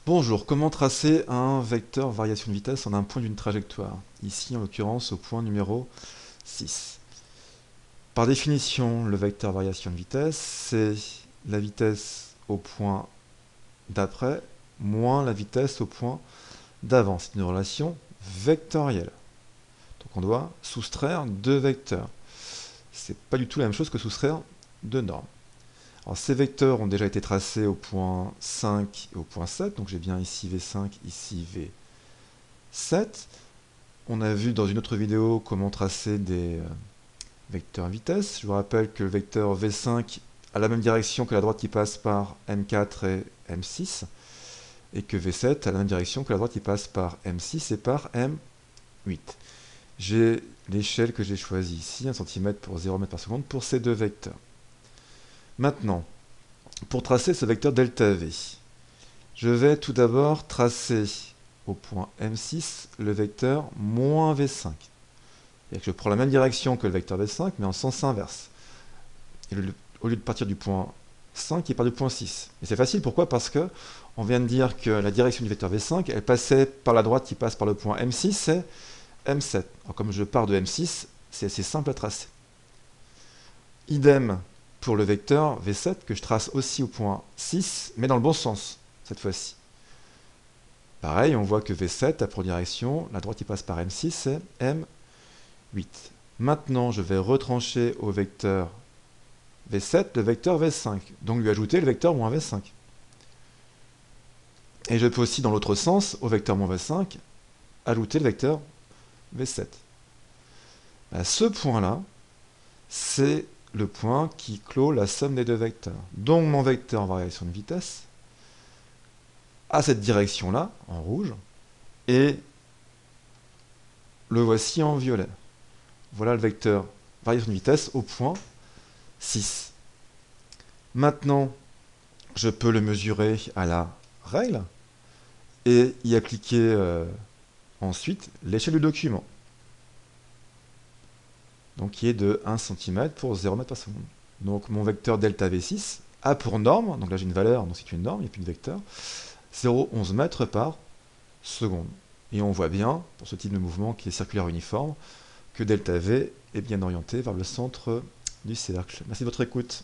Bonjour, comment tracer un vecteur variation de vitesse en un point d'une trajectoire? Ici, en l'occurrence, au point numéro 6. Par définition, le vecteur variation de vitesse, c'est la vitesse au point d'après moins la vitesse au point d'avant. C'est une relation vectorielle. Donc on doit soustraire deux vecteurs. C'est pas du tout la même chose que soustraire deux normes. Alors ces vecteurs ont déjà été tracés au point 5 et au point 7, donc j'ai bien ici V5, ici V7. On a vu dans une autre vidéo comment tracer des vecteurs vitesse. Je vous rappelle que le vecteur V5 a la même direction que la droite qui passe par M4 et M6, et que V7 a la même direction que la droite qui passe par M6 et par M8. J'ai l'échelle que j'ai choisie ici, 1 cm pour 0 m par seconde, pour ces deux vecteurs. Maintenant, pour tracer ce vecteur delta V, je vais tout d'abord tracer au point M6 le vecteur moins V5. C'est-à-dire que je prends la même direction que le vecteur V5, mais en sens inverse. Et au lieu de partir du point 5, il part du point 6. Et c'est facile, pourquoi? Parce que on vient de dire que la direction du vecteur V5, elle passait par la droite qui passe par le point M6, c'est M7. Alors comme je pars de M6, c'est assez simple à tracer. Idem pour le vecteur V7, que je trace aussi au point 6, mais dans le bon sens, cette fois-ci. Pareil, on voit que V7 a pour direction, la droite qui passe par M6, c'est M8. Maintenant, je vais retrancher au vecteur V7 le vecteur V5, donc lui ajouter le vecteur moins V5. Et je peux aussi, dans l'autre sens, au vecteur moins V5, ajouter le vecteur V7. Ce point-là, c'est le point qui clôt la somme des deux vecteurs. Donc mon vecteur en variation de vitesse a cette direction-là, en rouge, et le voici en violet. Voilà le vecteur variation de vitesse au point 6. Maintenant, je peux le mesurer à la règle et y appliquer ensuite l'échelle du document, donc qui est de 1 cm pour 0 m par seconde. Donc mon vecteur delta V6 a pour norme, donc là j'ai une valeur, donc c'est une norme, il n'y a plus de vecteur, 0,11 m par seconde. Et on voit bien, pour ce type de mouvement qui est circulaire uniforme, que delta V est bien orienté vers le centre du cercle. Merci de votre écoute.